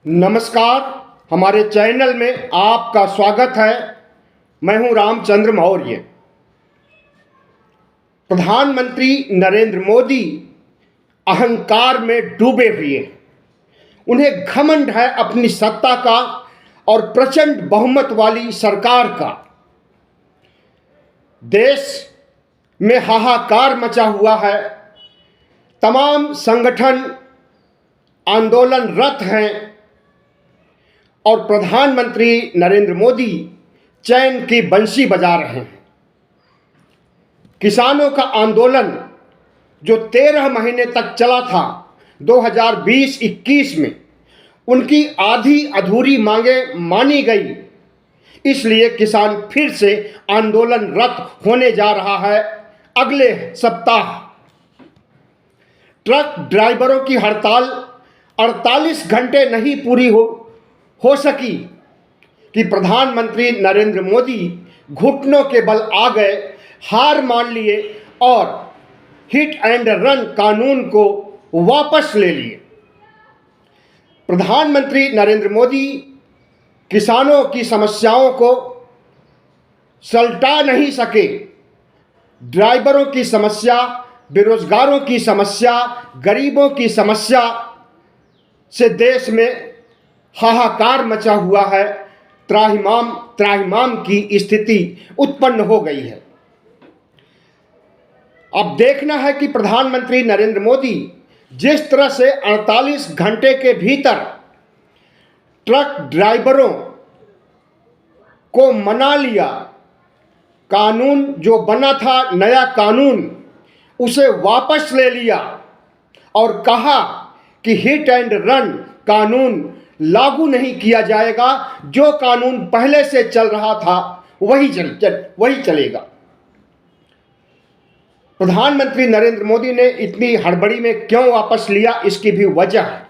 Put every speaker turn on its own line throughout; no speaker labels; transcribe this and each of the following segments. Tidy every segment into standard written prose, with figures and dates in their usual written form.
नमस्कार। हमारे चैनल में आपका स्वागत है। मैं हूं रामचंद्र मौर्य। प्रधानमंत्री नरेंद्र मोदी अहंकार में डूबे हुए हैं। उन्हें घमंड है अपनी सत्ता का और प्रचंड बहुमत वाली सरकार का। देश में हाहाकार मचा हुआ है। तमाम संगठन आंदोलनरत हैं और प्रधानमंत्री नरेंद्र मोदी चैन की बंसी बजा रहे हैं। किसानों का आंदोलन जो 13 महीने तक चला था, 2020-21 में उनकी आधी अधूरी मांगें मानी गई। इसलिए किसान फिर से आंदोलनरत होने जा रहा है। अगले सप्ताह ट्रक ड्राइवरों की हड़ताल 48 घंटे नहीं पूरी हो सकी कि प्रधानमंत्री नरेंद्र मोदी घुटनों के बल आ गए, हार मान लिए और हिट एंड रन कानून को वापस ले लिए। प्रधानमंत्री नरेंद्र मोदी किसानों की समस्याओं को सुलझा नहीं सके। ड्राइवरों की समस्या, बेरोजगारों की समस्या, गरीबों की समस्या से देश में हाहाकार मचा हुआ है। त्राहिमाम की स्थिति उत्पन्न हो गई है। अब देखना है कि प्रधानमंत्री नरेंद्र मोदी जिस तरह से 48 घंटे के भीतर ट्रक ड्राइवरों को मना लिया, कानून जो बना था नया कानून उसे वापस ले लिया और कहा कि हिट एंड रन कानून लागू नहीं किया जाएगा। जो कानून पहले से चल रहा था वही चलेगा। प्रधानमंत्री नरेंद्र मोदी ने इतनी हड़बड़ी में क्यों वापस लिया, इसकी भी वजह है।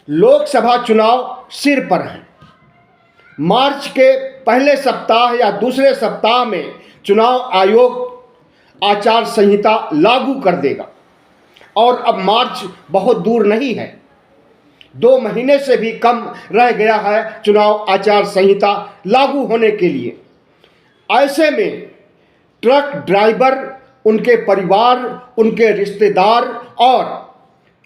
लोकसभा चुनाव सिर पर है। मार्च के पहले सप्ताह या दूसरे सप्ताह में चुनाव आयोग आचार संहिता लागू कर देगा और अब मार्च बहुत दूर नहीं है। 2 महीने से भी कम रह गया है चुनाव आचार संहिता लागू होने के लिए। ऐसे में ट्रक ड्राइवर, उनके परिवार, उनके रिश्तेदार और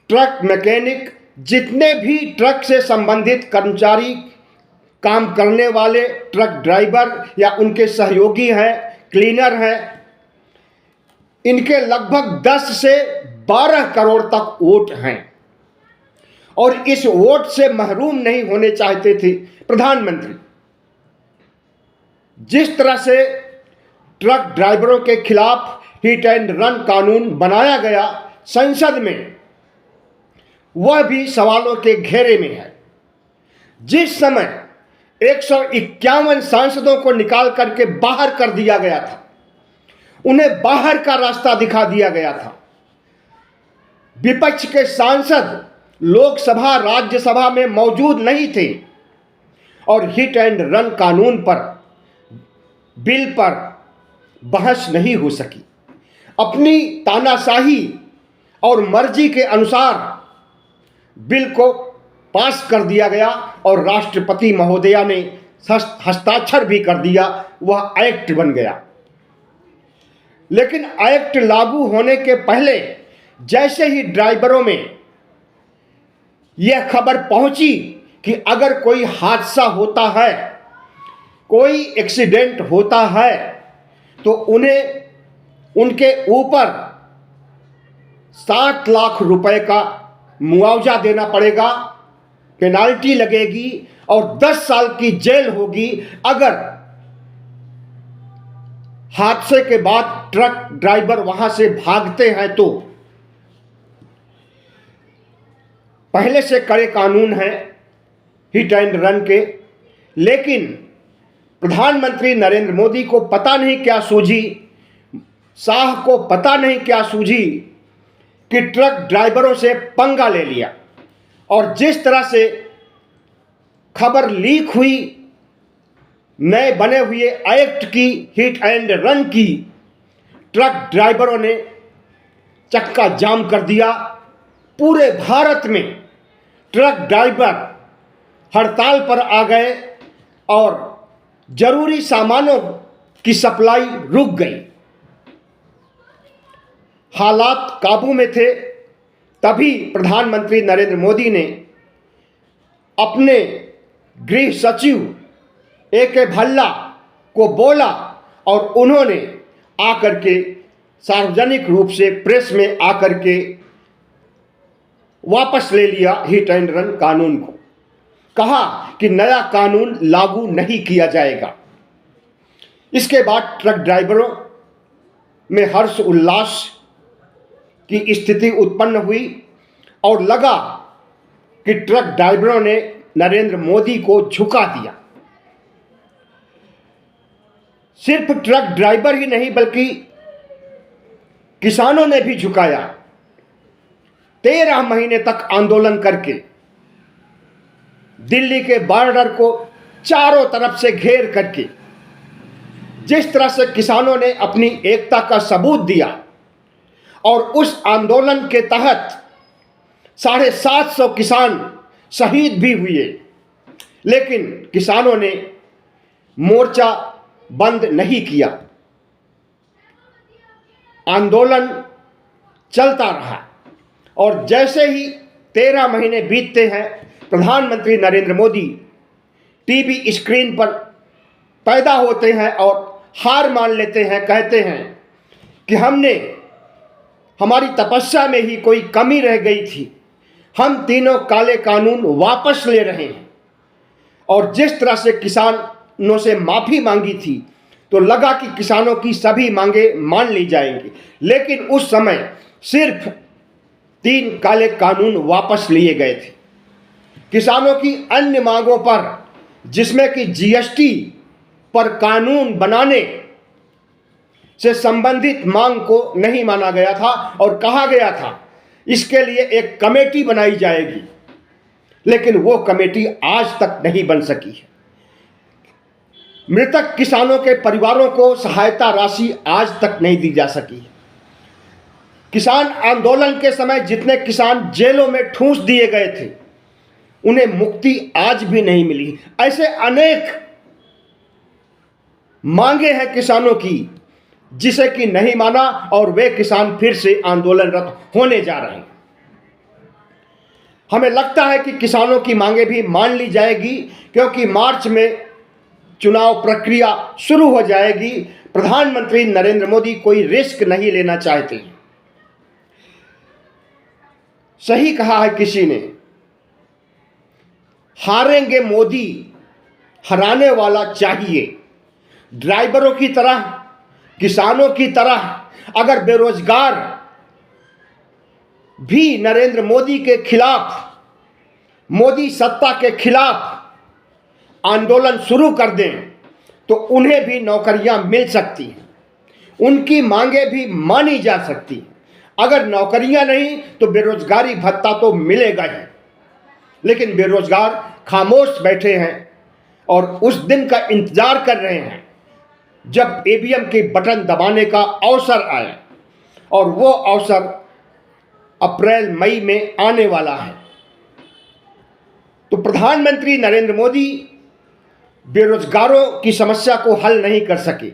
ट्रक मैकेनिक, जितने भी ट्रक से संबंधित कर्मचारी, काम करने वाले ट्रक ड्राइवर या उनके सहयोगी हैं, क्लीनर हैं, इनके लगभग 10 से 12 करोड़ तक वोट हैं और इस वोट से महरूम नहीं होने चाहते थे प्रधानमंत्री। जिस तरह से ट्रक ड्राइवरों के खिलाफ हिट एंड रन कानून बनाया गया संसद में, वह भी सवालों के घेरे में है। जिस समय 151 सांसदों को निकाल करके बाहर कर दिया गया था, उन्हें बाहर का रास्ता दिखा दिया गया था। विपक्ष के सांसद लोकसभा राज्यसभा में मौजूद नहीं थे और हिट एंड रन कानून पर, बिल पर बहस नहीं हो सकी। अपनी तानाशाही और मर्जी के अनुसार बिल को पास कर दिया गया और राष्ट्रपति महोदया ने हस्ताक्षर भी कर दिया। वह एक्ट बन गया। लेकिन एक्ट लागू होने के पहले जैसे ही ड्राइवरों में यह खबर पहुंची कि अगर कोई हादसा होता है, कोई एक्सीडेंट होता है, तो उन्हें उनके ऊपर 7 लाख रुपए का मुआवजा देना पड़ेगा, पेनाल्टी लगेगी और 10 साल की जेल होगी अगर हादसे के बाद ट्रक ड्राइवर वहां से भागते हैं तो। पहले से कड़े कानून हैं हिट एंड रन के, लेकिन प्रधानमंत्री नरेंद्र मोदी को पता नहीं क्या सूझी, शाह को पता नहीं क्या सूझी कि ट्रक ड्राइवरों से पंगा ले लिया। और जिस तरह से खबर लीक हुई नए बने हुए एक्ट की, हिट एंड रन की, ट्रक ड्राइवरों ने चक्का जाम कर दिया। पूरे भारत में ट्रक ड्राइवर हड़ताल पर आ गए और जरूरी सामानों की सप्लाई रुक गई। हालात काबू में थे, तभी प्रधानमंत्री नरेंद्र मोदी ने अपने गृह सचिव ए.के. भल्ला को बोला और उन्होंने आकर के सार्वजनिक रूप से प्रेस में आकर के वापस ले लिया हिट एंड रन कानून को। कहा कि नया कानून लागू नहीं किया जाएगा। इसके बाद ट्रक ड्राइवरों में हर्ष उल्लास की स्थिति उत्पन्न हुई और लगा कि ट्रक ड्राइवरों ने नरेंद्र मोदी को झुका दिया। सिर्फ ट्रक ड्राइवर ही नहीं बल्कि किसानों ने भी झुकाया। 13 महीने तक आंदोलन करके दिल्ली के बॉर्डर को चारों तरफ से घेर करके जिस तरह से किसानों ने अपनी एकता का सबूत दिया और उस आंदोलन के तहत 750 किसान शहीद भी हुए, लेकिन किसानों ने मोर्चा बंद नहीं किया। आंदोलन चलता रहा और जैसे ही 13 महीने बीतते हैं, प्रधानमंत्री नरेंद्र मोदी टीवी स्क्रीन पर पैदा होते हैं और हार मान लेते हैं। कहते हैं कि हमारी तपस्या में ही कोई कमी रह गई थी, हम तीनों काले कानून वापस ले रहे हैं। और जिस तरह से किसानों से माफ़ी मांगी थी तो लगा कि किसानों की सभी मांगे मान ली जाएंगी, लेकिन उस समय सिर्फ 3 काले कानून वापस लिए गए थे। किसानों की अन्य मांगों पर, जिसमें कि जीएसटी पर कानून बनाने से संबंधित मांग को नहीं माना गया था और कहा गया था इसके लिए एक कमेटी बनाई जाएगी, लेकिन वो कमेटी आज तक नहीं बन सकी है। मृतक किसानों के परिवारों को सहायता राशि आज तक नहीं दी जा सकी है। किसान आंदोलन के समय जितने किसान जेलों में ठूंस दिए गए थे, उन्हें मुक्ति आज भी नहीं मिली। ऐसे अनेक मांगे हैं किसानों की जिसे कि नहीं माना और वे किसान फिर से आंदोलनरत होने जा रहे हैं। हमें लगता है कि किसानों की मांगे भी मान ली जाएगी, क्योंकि मार्च में चुनाव प्रक्रिया शुरू हो जाएगी। प्रधानमंत्री नरेंद्र मोदी कोई रिस्क नहीं लेना चाहते। सही कहा है किसी ने, हारेंगे मोदी, हराने वाला चाहिए। ड्राइवरों की तरह, किसानों की तरह अगर बेरोजगार भी नरेंद्र मोदी के खिलाफ, मोदी सत्ता के खिलाफ आंदोलन शुरू कर दें तो उन्हें भी नौकरियां मिल सकती हैं, उनकी मांगे भी मानी जा सकती हैं। अगर नौकरियां नहीं तो बेरोजगारी भत्ता तो मिलेगा ही, लेकिन बेरोजगार खामोश बैठे हैं और उस दिन का इंतजार कर रहे हैं जब ईवीएम के बटन दबाने का अवसर आए, और वो अवसर अप्रैल मई में आने वाला है। तो प्रधानमंत्री नरेंद्र मोदी बेरोजगारों की समस्या को हल नहीं कर सके।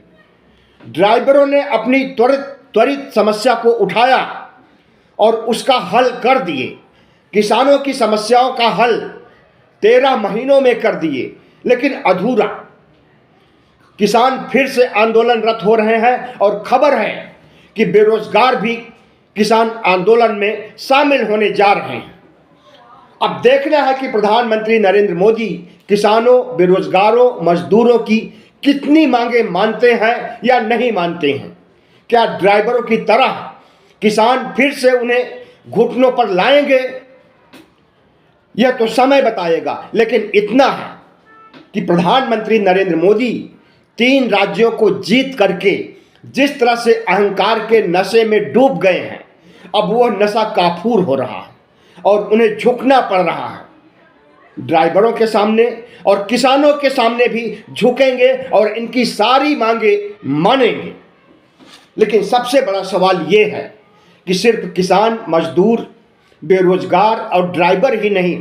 ड्राइवरों ने अपनी त्वरित समस्या को उठाया और उसका हल कर दिए। किसानों की समस्याओं का हल 13 महीनों में कर दिए, लेकिन अधूरा। किसान फिर से आंदोलनरत हो रहे हैं और खबर है कि बेरोजगार भी किसान आंदोलन में शामिल होने जा रहे हैं। अब देखना है कि प्रधानमंत्री नरेंद्र मोदी किसानों, बेरोजगारों, मजदूरों की कितनी मांगे मानते हैं या नहीं मानते हैं। क्या ड्राइवरों की तरह किसान फिर से उन्हें घुटनों पर लाएंगे, यह तो समय बताएगा। लेकिन इतना है कि प्रधानमंत्री नरेंद्र मोदी 3 राज्यों को जीत करके जिस तरह से अहंकार के नशे में डूब गए हैं, अब वह नशा काफूर हो रहा है और उन्हें झुकना पड़ रहा है। ड्राइवरों के सामने और किसानों के सामने भी झुकेंगे और इनकी सारी मांगे मानेंगे। लेकिन सबसे बड़ा सवाल यह है कि सिर्फ किसान, मजदूर, बेरोजगार और ड्राइवर ही नहीं,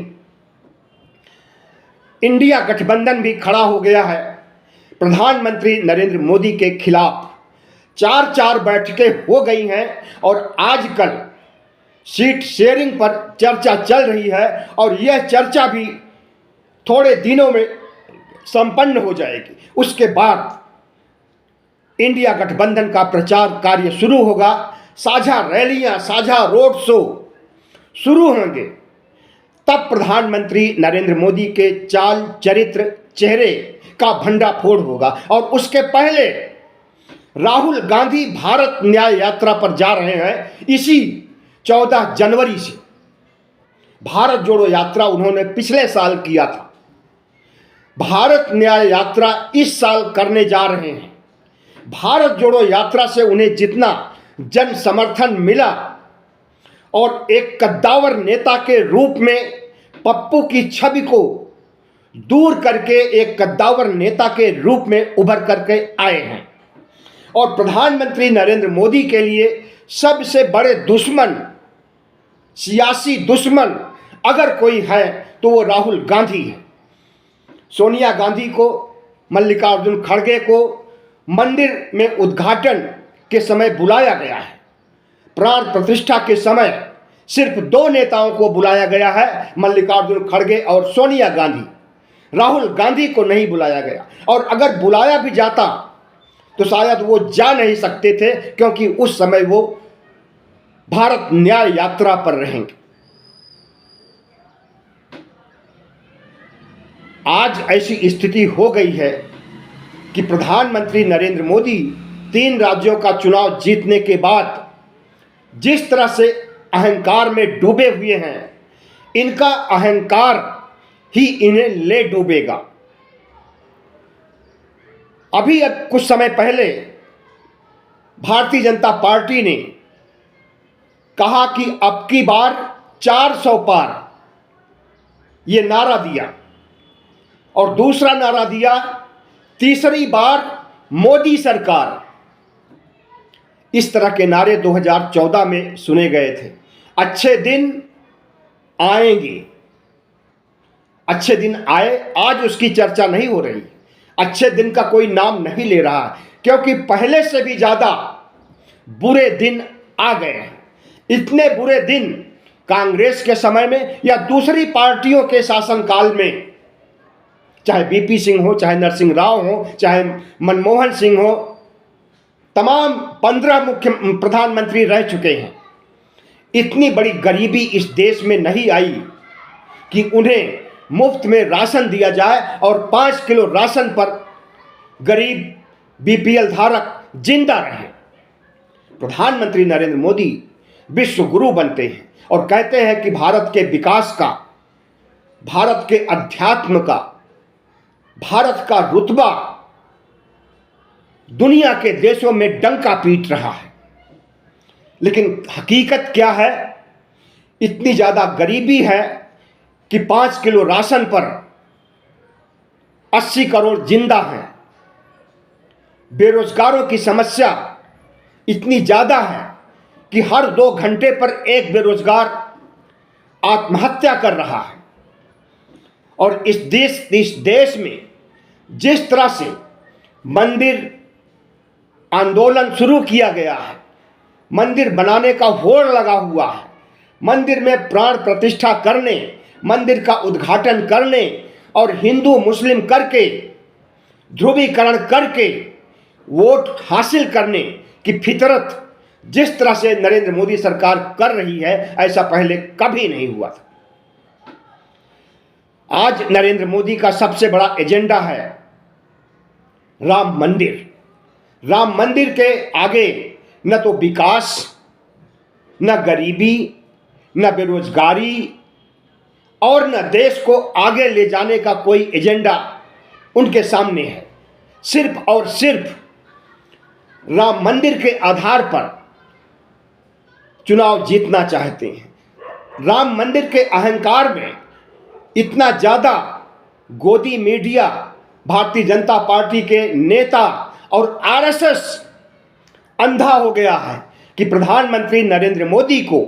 इंडिया गठबंधन भी खड़ा हो गया है प्रधानमंत्री नरेंद्र मोदी के खिलाफ। 4-4 बैठकें हो गई हैं और आजकल सीट शेयरिंग पर चर्चा चल रही है और यह चर्चा भी थोड़े दिनों में संपन्न हो जाएगी। उसके बाद इंडिया गठबंधन का प्रचार कार्य शुरू होगा, साझा रैलियां, साझा रोड शो शुरू होंगे। तब प्रधानमंत्री नरेंद्र मोदी के चाल, चरित्र, चेहरे का भंडाफोड़ होगा। और उसके पहले राहुल गांधी भारत न्याय यात्रा पर जा रहे हैं। इसी 14 जनवरी से भारत जोड़ो यात्रा उन्होंने पिछले साल किया था, भारत न्याय यात्रा इस साल करने जा रहे हैं। भारत जोड़ो यात्रा से उन्हें जितना जन समर्थन मिला और एक कद्दावर नेता के रूप में पप्पू की छवि को दूर करके एक कद्दावर नेता के रूप में उभर करके आए हैं। और प्रधानमंत्री नरेंद्र मोदी के लिए सबसे बड़े दुश्मन, सियासी दुश्मन अगर कोई है तो वो राहुल गांधी है। सोनिया गांधी को, मल्लिकार्जुन खड़गे को मंदिर में उद्घाटन के समय बुलाया गया है। प्राण प्रतिष्ठा के समय सिर्फ 2 नेताओं को बुलाया गया है, मल्लिकार्जुन खड़गे और सोनिया गांधी। राहुल गांधी को नहीं बुलाया गया और अगर बुलाया भी जाता तो शायद वो जा नहीं सकते थे, क्योंकि उस समय वो भारत न्याय यात्रा पर रहेंगे। आज ऐसी स्थिति हो गई है कि प्रधानमंत्री नरेंद्र मोदी 3 राज्यों का चुनाव जीतने के बाद जिस तरह से अहंकार में डूबे हुए हैं, इनका अहंकार ही इन्हें ले डूबेगा। अभी कुछ समय पहले भारतीय जनता पार्टी ने कहा कि अब की बार 400 पार, ये नारा दिया। और दूसरा नारा दिया, तीसरी बार मोदी सरकार। इस तरह के नारे 2014 में सुने गए थे। अच्छे दिन आएंगे, अच्छे दिन आए, आज उसकी चर्चा नहीं हो रही। अच्छे दिन का कोई नाम नहीं ले रहा, क्योंकि पहले से भी ज़्यादा बुरे दिन आ गए हैं। इतने बुरे दिन कांग्रेस के समय में या दूसरी पार्टियों के शासनकाल में, चाहे बीपी सिंह हो, चाहे नरसिंह राव हो, चाहे मनमोहन सिंह हो, तमाम 15 मुख्य प्रधानमंत्री रह चुके हैं। इतनी बड़ी गरीबी इस देश में नहीं आई कि उन्हें मुफ्त में राशन दिया जाए और 5 किलो राशन पर गरीब बीपीएल धारक जिंदा रहे। प्रधानमंत्री नरेंद्र मोदी विश्व गुरु बनते हैं और कहते हैं कि भारत के विकास का, भारत के अध्यात्म का, भारत का रुतबा दुनिया के देशों में डंका पीट रहा है। लेकिन हकीकत क्या है? इतनी ज़्यादा गरीबी है कि 5 किलो राशन पर 80 करोड़ जिंदा हैं। बेरोजगारों की समस्या इतनी ज़्यादा है कि हर 2 घंटे पर एक बेरोजगार आत्महत्या कर रहा है। और इस देश में जिस तरह से मंदिर आंदोलन शुरू किया गया है, मंदिर बनाने का होड़ लगा हुआ है, मंदिर में प्राण प्रतिष्ठा करने, मंदिर का उद्घाटन करने और हिंदू मुस्लिम करके, ध्रुवीकरण करके वोट हासिल करने की फितरत जिस तरह से नरेंद्र मोदी सरकार कर रही है, ऐसा पहले कभी नहीं हुआ था। आज नरेंद्र मोदी का सबसे बड़ा एजेंडा है राम मंदिर। राम मंदिर के आगे न तो विकास, न गरीबी, न बेरोजगारी और न देश को आगे ले जाने का कोई एजेंडा उनके सामने है। सिर्फ और सिर्फ राम मंदिर के आधार पर चुनाव जीतना चाहते हैं। राम मंदिर के अहंकार में इतना ज़्यादा गोदी मीडिया, भारतीय जनता पार्टी के नेता और आरएसएस अंधा हो गया है कि प्रधानमंत्री नरेंद्र मोदी को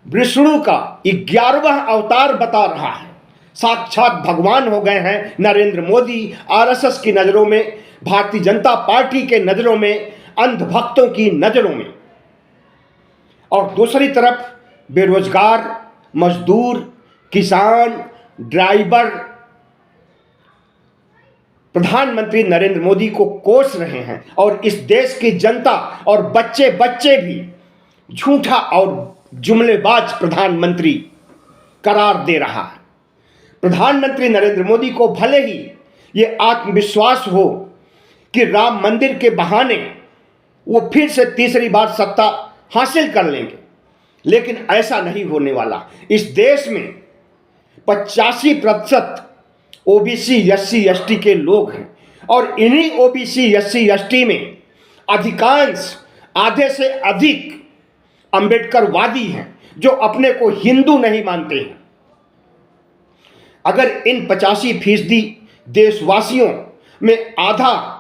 विष्णु का 11वां अवतार बता रहा है। साक्षात भगवान हो गए हैं नरेंद्र मोदी। आरएसएस की नज़रों में, भारतीय जनता पार्टी के नज़रों में, अंधभक्तों की नज़रों में। और दूसरी तरफ बेरोजगार, मजदूर, किसान, ड्राइवर प्रधानमंत्री नरेंद्र मोदी को कोस रहे हैं और इस देश की जनता और बच्चे बच्चे भी झूठा और जुमलेबाज प्रधानमंत्री करार दे रहा है। प्रधानमंत्री नरेंद्र मोदी को भले ही ये आत्मविश्वास हो कि राम मंदिर के बहाने वो फिर से तीसरी बार सत्ता हासिल कर लेंगे, लेकिन ऐसा नहीं होने वाला। इस देश में 85% ओबीसी, एससी, एसटी के लोग हैं और इन्हीं ओबीसी, एससी, एसटी में अधिकांश, आधे से अधिक अंबेडकरवादी हैं जो अपने को हिंदू नहीं मानते हैं। अगर इन 85% देशवासियों में आधा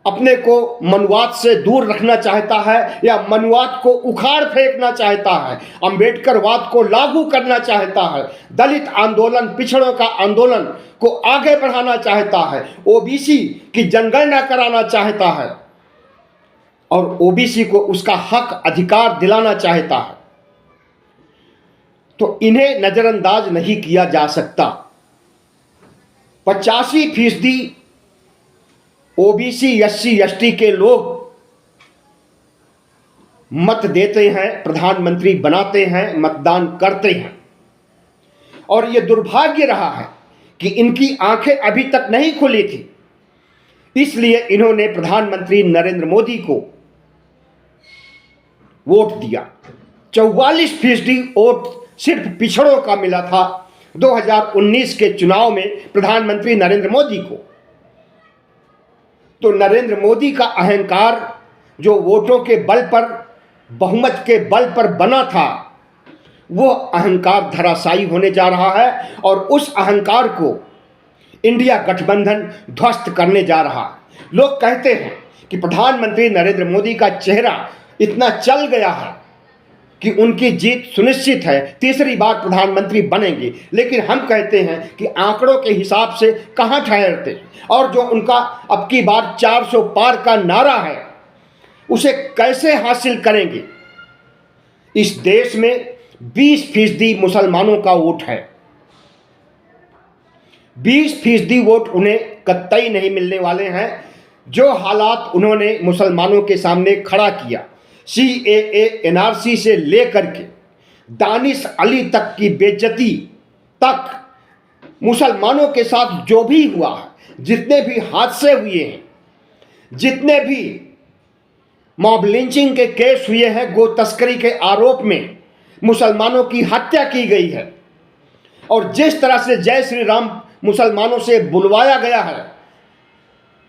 अपने को मनुवाद से दूर रखना चाहता है या मनुवाद को उखाड़ फेंकना चाहता है, अंबेडकरवाद को लागू करना चाहता है, दलित आंदोलन, पिछड़ों का आंदोलन को आगे बढ़ाना चाहता है, ओबीसी की जनगणना कराना चाहता है और ओबीसी को उसका हक अधिकार दिलाना चाहता है, तो इन्हें नजरअंदाज नहीं किया जा सकता। 85% ओबीसी, एससी, एसटी के लोग मत देते हैं, प्रधानमंत्री बनाते हैं, मतदान करते हैं। और यह दुर्भाग्य रहा है कि इनकी आंखें अभी तक नहीं खुली थी, इसलिए इन्होंने प्रधानमंत्री नरेंद्र मोदी को वोट दिया। 44% वोट सिर्फ पिछड़ों का मिला था 2019 के चुनाव में प्रधानमंत्री नरेंद्र मोदी को। तो नरेंद्र मोदी का अहंकार जो वोटों के बल पर, बहुमत के बल पर बना था, वो अहंकार धराशायी होने जा रहा है और उस अहंकार को इंडिया गठबंधन ध्वस्त करने जा रहा है। लोग कहते हैं कि प्रधानमंत्री नरेंद्र मोदी का चेहरा इतना चल गया है कि उनकी जीत सुनिश्चित है, तीसरी बार प्रधानमंत्री बनेंगे, लेकिन हम कहते हैं कि आंकड़ों के हिसाब से कहाँ ठहरते, और जो उनका अब की बार 400 पार का नारा है उसे कैसे हासिल करेंगे। इस देश में 20% मुसलमानों का वोट है। 20% वोट उन्हें कतई नहीं मिलने वाले हैं। जो हालात उन्होंने मुसलमानों के सामने खड़ा किया, CAA, NRC से लेकर के दानिश अली तक की बेइज्जती तक, मुसलमानों के साथ जो भी हुआ है, जितने भी हादसे हुए हैं, जितने भी मॉब लिंचिंग के केस हुए हैं, गो तस्करी के आरोप में मुसलमानों की हत्या की गई है, और जिस तरह से जय श्री राम मुसलमानों से बुलवाया गया है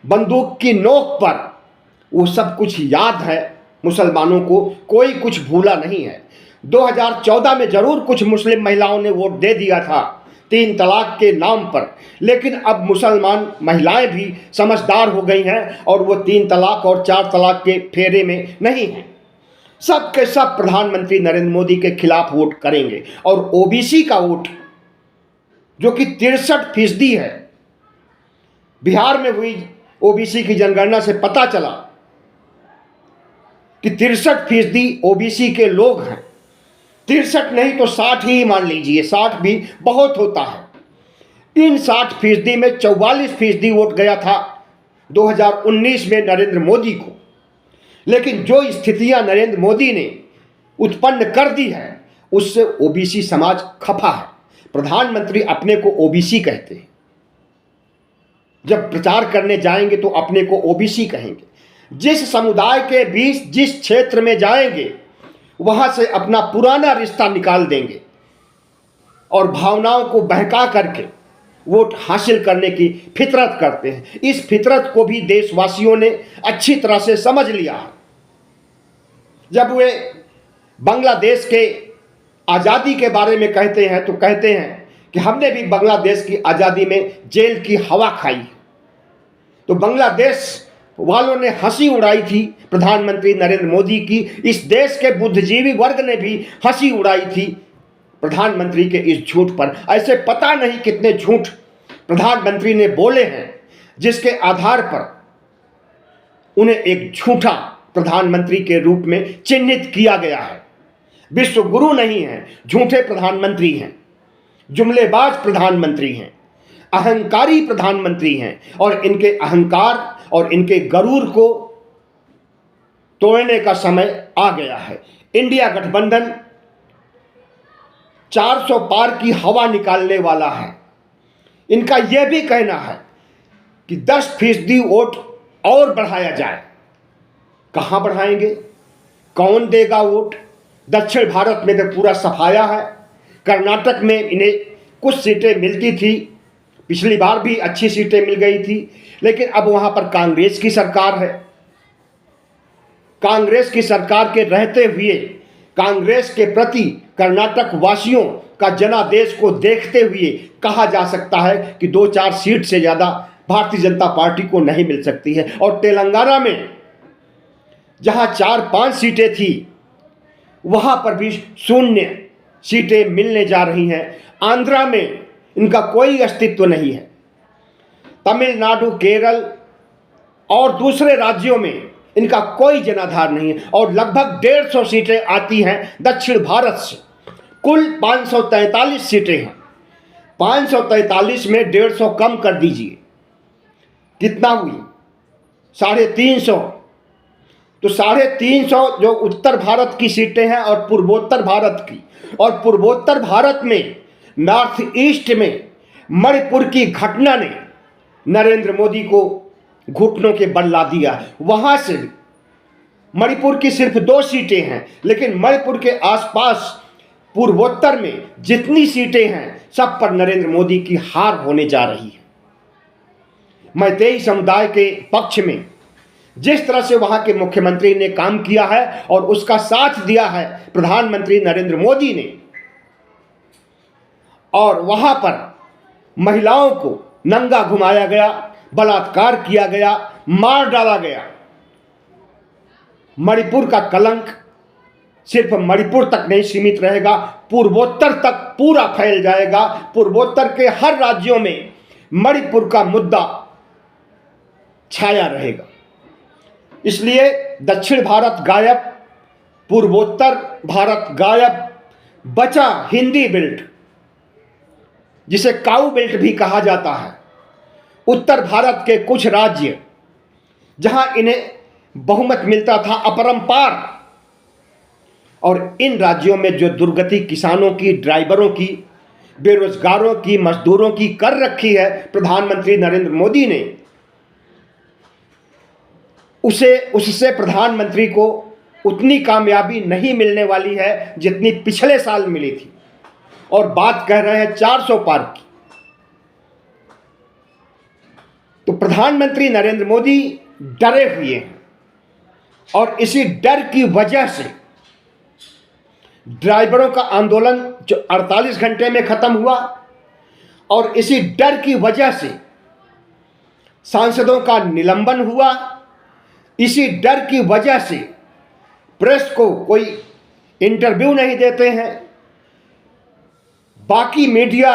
बंदूक की नोक पर, वो सब कुछ याद है मुसलमानों को, कोई कुछ भूला नहीं है। 2014 में जरूर कुछ मुस्लिम महिलाओं ने वोट दे दिया था 3 तलाक के नाम पर, लेकिन अब मुसलमान महिलाएं भी समझदार हो गई हैं और वो 3 तलाक और 4 तलाक के फेरे में नहीं हैं। सब के सब प्रधानमंत्री नरेंद्र मोदी के खिलाफ वोट करेंगे। और ओबीसी का वोट जो कि 63% है, बिहार में हुई ओबीसी की जनगणना से पता चला कि 63% ओबीसी के लोग हैं। 63 नहीं तो 60 ही मान लीजिए, 60 भी बहुत होता है। इन 60% में 44% वोट गया था 2019 में नरेंद्र मोदी को। लेकिन जो स्थितियां नरेंद्र मोदी ने उत्पन्न कर दी है, उससे ओबीसी समाज खफा है। प्रधानमंत्री अपने को ओबीसी कहते हैं, जब प्रचार करने जाएंगे तो अपने को ओबीसी कहेंगे। जिस समुदाय के बीच, जिस क्षेत्र में जाएंगे, वहां से अपना पुराना रिश्ता निकाल देंगे और भावनाओं को बहका करके वोट हासिल करने की फितरत करते हैं। इस फितरत को भी देशवासियों ने अच्छी तरह से समझ लिया है। जब वे बांग्लादेश के आज़ादी के बारे में कहते हैं तो कहते हैं कि हमने भी बांग्लादेश की आज़ादी में जेल की हवा खाई। तो बांग्लादेश वालों ने हंसी उड़ाई थी प्रधानमंत्री नरेंद्र मोदी की, इस देश के बुद्धिजीवी वर्ग ने भी हंसी उड़ाई थी प्रधानमंत्री के इस झूठ पर। ऐसे पता नहीं कितने झूठ प्रधानमंत्री ने बोले हैं जिसके आधार पर उन्हें एक झूठा प्रधानमंत्री के रूप में चिन्हित किया गया है। विश्व गुरु नहीं है, झूठे प्रधानमंत्री हैं, जुमलेबाज प्रधानमंत्री हैं, अहंकारी प्रधानमंत्री हैं और इनके अहंकार और इनके गरूर को तोड़ने का समय आ गया है। इंडिया गठबंधन 400 पार की हवा निकालने वाला है। इनका यह भी कहना है कि 10% वोट और बढ़ाया जाए। कहां बढ़ाएंगे? कौन देगा वोट? दक्षिण भारत में तो पूरा सफाया है। कर्नाटक में इन्हें कुछ सीटें मिलती थी, पिछली बार भी अच्छी सीटें मिल गई थी, लेकिन अब वहां पर कांग्रेस की सरकार है। कांग्रेस की सरकार के रहते हुए कांग्रेस के प्रति कर्नाटक वासियों का जनादेश को देखते हुए कहा जा सकता है कि 2-4 सीट से ज़्यादा भारतीय जनता पार्टी को नहीं मिल सकती है। और तेलंगाना में जहां 4-5 सीटें थी वहां पर भी 0 सीटें मिलने जा रही हैं। आंध्रा में इनका कोई अस्तित्व नहीं है। तमिलनाडु, केरल और दूसरे राज्यों में इनका कोई जनाधार नहीं है और लगभग 150 सीटें आती हैं दक्षिण भारत से। कुल 543 सीटें हैं। 543 में 150 कम कर दीजिए, कितना हुई? 350। तो 350 जो उत्तर भारत की सीटें हैं और पूर्वोत्तर भारत की, और पूर्वोत्तर भारत में नॉर्थ ईस्ट में मणिपुर की घटना ने नरेंद्र मोदी को घुटनों के बल ला दिया। वहां से मणिपुर की सिर्फ 2 सीटें हैं, लेकिन मणिपुर के आसपास पूर्वोत्तर में जितनी सीटें हैं सब पर नरेंद्र मोदी की हार होने जा रही है। मैतेई समुदाय के पक्ष में जिस तरह से वहां के मुख्यमंत्री ने काम किया है और उसका साथ दिया है प्रधानमंत्री नरेंद्र मोदी ने, और वहां पर महिलाओं को नंगा घुमाया गया, बलात्कार किया गया, मार डाला गया। मणिपुर का कलंक सिर्फ मणिपुर तक नहीं सीमित रहेगा, पूर्वोत्तर तक पूरा फैल जाएगा। पूर्वोत्तर के हर राज्यों में मणिपुर का मुद्दा छाया रहेगा। इसलिए दक्षिण भारत गायब, पूर्वोत्तर भारत गायब, बचा हिंदी बेल्ट, जिसे काऊ बेल्ट भी कहा जाता है। उत्तर भारत के कुछ राज्य जहां इन्हें बहुमत मिलता था अपरंपार, और इन राज्यों में जो दुर्गति किसानों की, ड्राइवरों की, बेरोजगारों की, मजदूरों की कर रखी है प्रधानमंत्री नरेंद्र मोदी ने, उससे प्रधानमंत्री को उतनी कामयाबी नहीं मिलने वाली है जितनी पिछले साल मिली थी। और बात कह रहे हैं 400 पार की। तो प्रधानमंत्री नरेंद्र मोदी डरे हुए हैं और इसी डर की वजह से ड्राइवरों का आंदोलन जो 48 घंटे में खत्म हुआ, और इसी डर की वजह से सांसदों का निलंबन हुआ, इसी डर की वजह से प्रेस को कोई इंटरव्यू नहीं देते हैं। बाकी मीडिया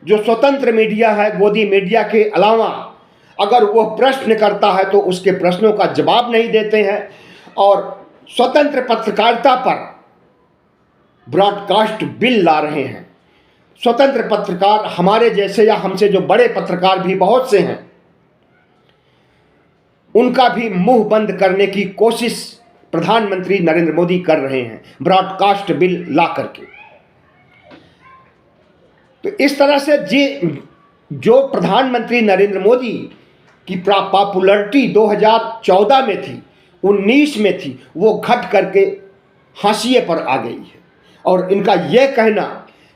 जो स्वतंत्र मीडिया है, गोदी मीडिया के अलावा अगर वह प्रश्न करता है तो उसके प्रश्नों का जवाब नहीं देते हैं, और स्वतंत्र पत्रकारिता पर ब्रॉडकास्ट बिल ला रहे हैं। स्वतंत्र पत्रकार हमारे जैसे या हमसे जो बड़े पत्रकार भी बहुत से हैं, उनका भी मुंह बंद करने की कोशिश प्रधानमंत्री नरेंद्र मोदी कर रहे हैं ब्रॉडकास्ट बिल ला करके। तो इस तरह से जो प्रधानमंत्री नरेंद्र मोदी की पॉपुलैरिटी 2014 में थी, 19 में थी, वो घट करके हाशिए पर आ गई है। और इनका यह कहना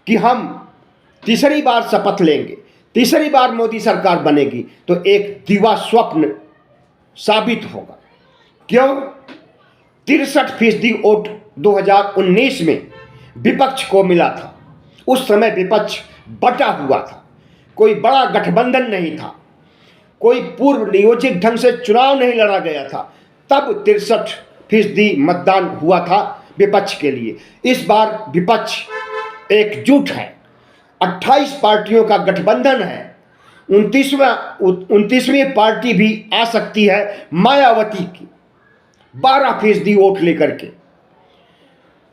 कि हम तीसरी बार शपथ लेंगे, तीसरी बार मोदी सरकार बनेगी, तो एक दिवा स्वप्न साबित होगा। क्यों? 63% वोट 2019 में विपक्ष को मिला था। उस समय विपक्ष बटा हुआ था, कोई बड़ा गठबंधन नहीं था, कोई पूर्व नियोजित ढंग से चुनाव नहीं लड़ा गया था, तब 63% मतदान हुआ था विपक्ष के लिए। इस बार विपक्ष एकजुट है, 28 पार्टियों का गठबंधन है, 29वीं पार्टी भी आ सकती है मायावती की 12% वोट लेकर के।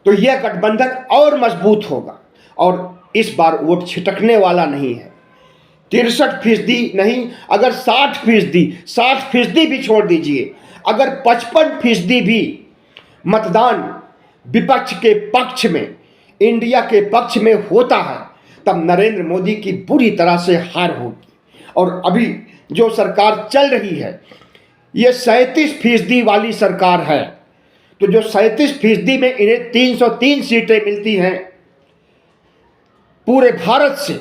तो यह गठबंधन और मजबूत होगा और इस बार वोट छिटकने वाला नहीं है। 63% नहीं, अगर 60% भी छोड़ दीजिए, अगर 55% भी मतदान विपक्ष के पक्ष में, इंडिया के पक्ष में होता है, तब नरेंद्र मोदी की बुरी तरह से हार होगी। और अभी जो सरकार चल रही है, ये 37% वाली सरकार है। तो जो 37% में इन्हें 303 सीटें मिलती हैं पूरे भारत से,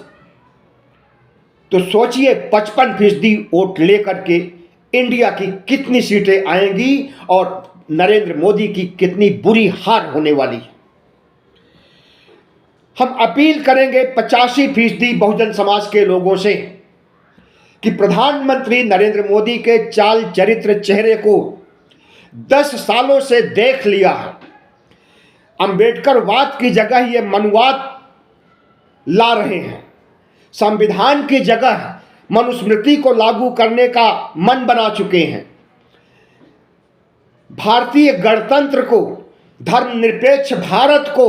तो सोचिए 55% वोट लेकर के इंडिया की कितनी सीटें आएंगी और नरेंद्र मोदी की कितनी बुरी हार होने वाली है। हम अपील करेंगे 85% बहुजन समाज के लोगों से कि प्रधानमंत्री नरेंद्र मोदी के चाल चरित्र चेहरे को 10 सालों से देख लिया है। अंबेडकरवाद की जगह ये मनुवाद ला रहे हैं, संविधान की जगह मनुस्मृति को लागू करने का मन बना चुके हैं, भारतीय गणतंत्र को, धर्मनिरपेक्ष भारत को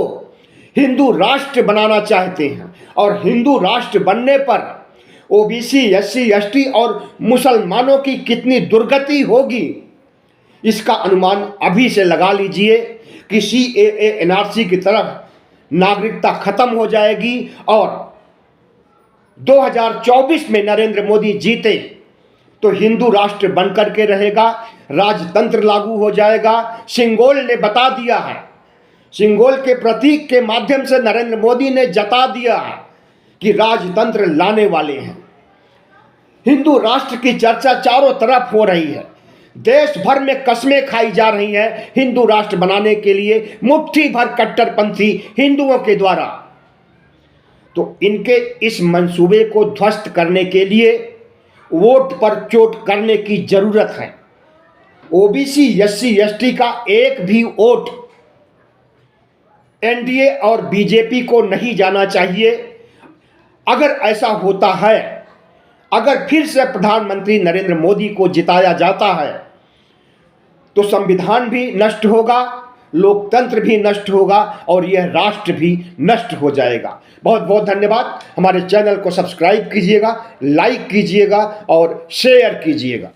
हिंदू राष्ट्र बनाना चाहते हैं। और हिंदू राष्ट्र बनने पर ओबीसी, एससी, एसटी और मुसलमानों की कितनी दुर्गति होगी, इसका अनुमान अभी से लगा लीजिए कि सीएए, एनआरसी की तरफ नागरिकता खत्म हो जाएगी और 2024 में नरेंद्र मोदी जीते तो हिंदू राष्ट्र बनकर के रहेगा, राजतंत्र लागू हो जाएगा। सिंगोल ने बता दिया है, सिंगोल के प्रतीक के माध्यम से नरेंद्र मोदी ने जता दिया है कि राजतंत्र लाने वाले हैं। हिंदू राष्ट्र की चर्चा चारों तरफ हो रही है, देश भर में कस्में खाई जा रही हैं हिंदू राष्ट्र बनाने के लिए मुट्ठी भर कट्टरपंथी हिंदुओं के द्वारा। तो इनके इस मंसूबे को ध्वस्त करने के लिए वोट पर चोट करने की जरूरत है। ओबीसी, एससी, एसटी का एक भी वोट एनडीए और बीजेपी को नहीं जाना चाहिए। अगर ऐसा होता है, अगर फिर से प्रधानमंत्री नरेंद्र मोदी को जिताया जाता है, तो संविधान भी नष्ट होगा, लोकतंत्र भी नष्ट होगा और यह राष्ट्र भी नष्ट हो जाएगा। बहुत बहुत धन्यवाद। हमारे चैनल को सब्सक्राइब कीजिएगा, लाइक कीजिएगा और शेयर कीजिएगा।